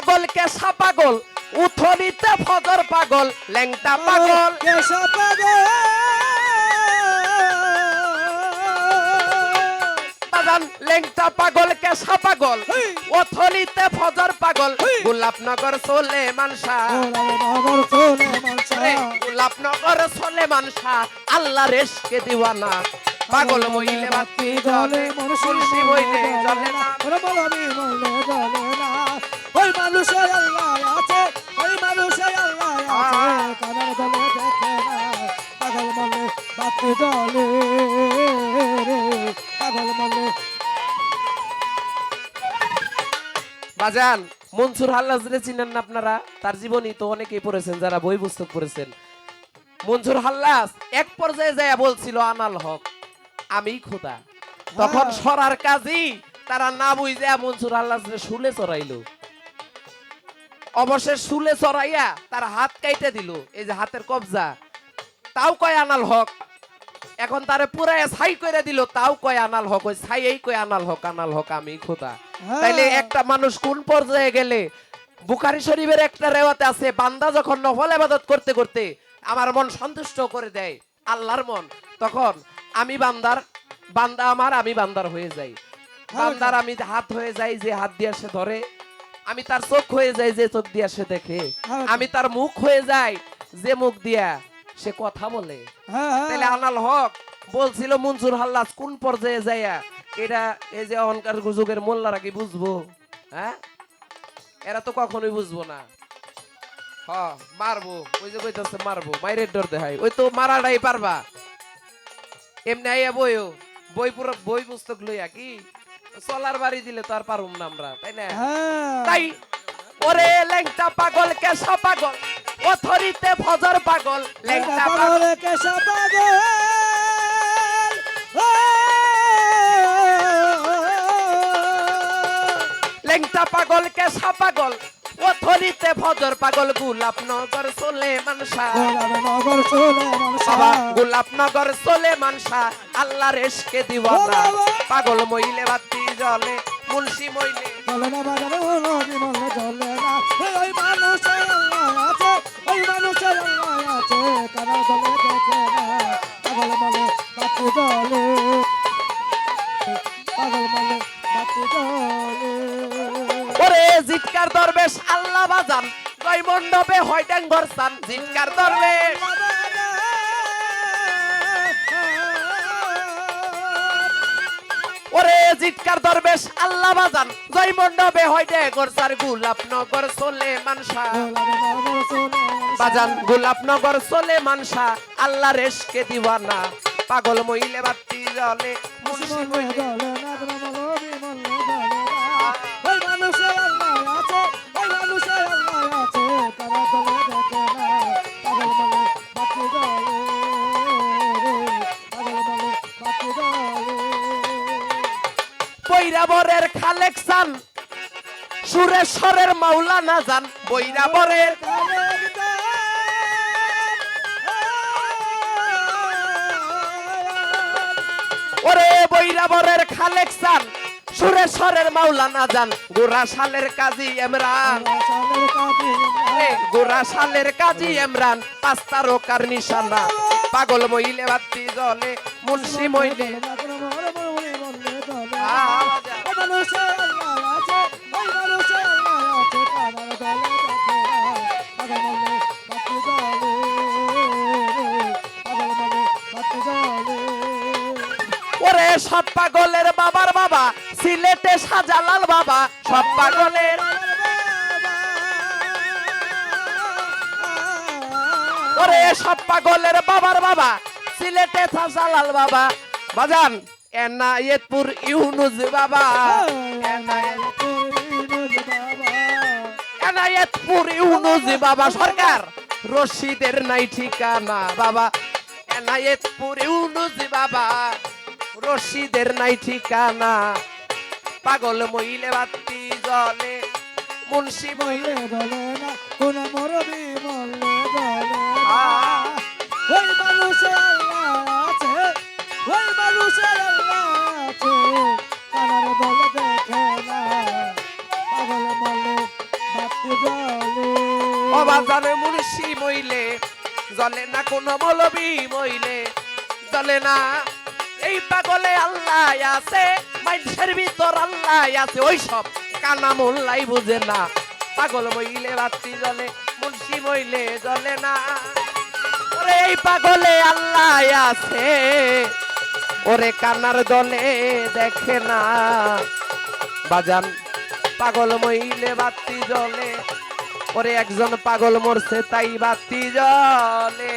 পাগল কেসা পাগল উথলিতে ফজর পাগল ল্যাংটা পাগল কেসা পাগল বাজান ল্যাংটা পাগল কেসা পাগল উথলিতে ফজর পাগল গোলাপনগর সোলে মানসা নগর চলে মানসা গোলাপনগর সোলে মানসা আল্লাহ রেশকে দিওয়ানা পাগল মইলে বাতি জ্বলে মুন্সি মইলে জ্বলে না মলবি মলে জ্বলে না ওই মানুষের আল্লাহ আছে ওই মানুষের আল্লাহ আছে কানার দলে দেখে না পাগল মলে বাতি জ্বলে রে পাগল মলে বাজান মনসুর হাল্লাজরে চিনেন না আপনারা তার জীবনী তো অনেকেই পড়েছেন যারা বই পুস্তক পড়েছেন মনসুর হাল্লাজ এক পর্যায়ে যায় বলছিল আনাল হক আমি খোদা তখন সরার কাজী তারা না বুঝে মনসুর হাল্লাজরে শুলে চড়াইলো অবশেষ শুলে চড়াইয়া তার হাত কাইটে দিল এই যে হাতের কবজা তাও কয় আনাল হক এখন তারে পুরায় ছাই করে দিল তাও কয় আনাল হক ওই ছাই এই কয় আনাল হক আমি খোদা তাইলে একটা মানুষ কোন পর্যায়ে গেলে বুখারী শরীফের একটা রেওয়াতে আছে বান্দা যখন নফল ইবাদত করতে করতে আমার মন সন্তুষ্ট করে দেয় আল্লাহর মন তখন আমি বান্দা আমার আমি বান্দার হয়ে যাই বান্দার আমি হাত হয়ে যাই যে হাত দিয়ে সে ধরে আমি তার চোখ হয়ে যাই যে চোখ দিয়ে সে দেখে আমি তার মুখ হয়ে যাই যে মুখ দিয়া সে কথা বলে তাহলে আনাল হক বলছিল মনসুর হাল্লাজ কোন পর্যায়ে যাইয়া এটা এই যে অহংকার যুগের মোল্লারা কি বুঝবো হ্যাঁ এরা তো কখনোই বুঝবো না মারবো ওই যে কইতাছে মারবো মাইরের ডর দেখাই ওই তো মারাটাই পারবা এমনি আইয়া বই পুরো বই পুস্তক লইয়া কি চলার বাড়ি দিলে তো আর পারুম না আমরা তাই না তাই ওরে ল্যাংটা পাগল কেসা পাগল ওথরিতে ফজর পাগল ল্যাংটা পাগল কেসা পাগল ল্যাংটা পাগল কেসা পাগল ওথরিতে ফজর পাগল গোলাপনগর সোলে মানসা নগর চলে মানসা গোলাপনগর সোলে মানসা আল্লাহ রেশকে দিওয়ানা পাগল মইলে বাতি জ্বলে মুন্সি মইলে জ্বলে না বাজারে মলবি মলে জ্বলে না ওই মানুষের আল্লাহ আছে ওই মানুষের আল্লাহ আছে কানার দলে দেখে না পাগল মলে বাতি জ্বলে পাগল মলে বাতি জ্বলে ওরে জিটকার দরবেশ আল্লাহ বাজান জয় মণ্ডপে হয় ডাঙ্গর সান জিটকার দরবেশ ওরে জিটকার দরবেশ আল্লাহ বাজান জয় মণ্ডপে হয় ডাঙ্গর সার গোলাপনগর সোলে মানসা বাজান গোলাপনগর সোলে মানসা আল্লাহ রেশকে দিওয়ানা পাগল মইলে বাতি জ্বলে মুন্সি মইলে জ্বলে না মলবি মলে জ্বলে না ওই মানুষের আল্লাহ আছে ওই মানুষের আল্লাহ আছে কানার দলে দেখে না পাগল মলে বাতি জ্বলে পাগল মলে বাতি জ্বলে বৈরাবরের খালেক সান সুরেশ্বরের মাওলানা জান বৈরাবরের ওরে বৈরাবরের খালেক সান সুরেশ্বরের মাওলানা জান গোরাশালের কাজী ইমরান গোরাশালের কাজী ইমরান পাঁচ তারকার নিশানা পাগল মইলে বাতি জ্বলে মুন্সি মইলে ওরে সব পাগলের বাবার বাবা সিলেটে শাহজালাল বাবা সব পাগলের ওরে সব পাগলের বাবার বাবা সিলেটে শাহজালাল বাবা বাজান এনায়েতপুর ইউনুস বাবা এনায়েতপুর ইউনুস বাবা সরকার রশিদের নাই ঠিকানা বাবা এনায়েতপুর ইউনুস বাবা রশিদের নাই ঠিকানা পাগল মইলে বাতি জ্বলে মুন্সি মইলে জ্বলে না কোন মরবি মলে জ্বলে না ওই মানুষের আল্লাহ আছে ওই মানুষের আল্লাহ আছে কানার দলে দেখে না পাগল মলে বাতি বাতি জ্বলে অবাজানে মুর্শি মইলে জ্বলে না কোন মৌলবী মইলে জ্বলে না এই পাগলে আল্লাহ আছে মানুষের ভিতর আল্লাহ আছে ওই সব কানা মোল্লাই বুঝে না পাগল মইলে বাতি জ্বলে মুর্শি মইলে জ্বলে না ওরে এই পাগলে আল্লাহ আছে ওরে কানার দলে দেখে না বাজান পাগল মইলে বাতি জ্বলে ওরে একজন পাগল মরছে তাই বাতি জ্বলে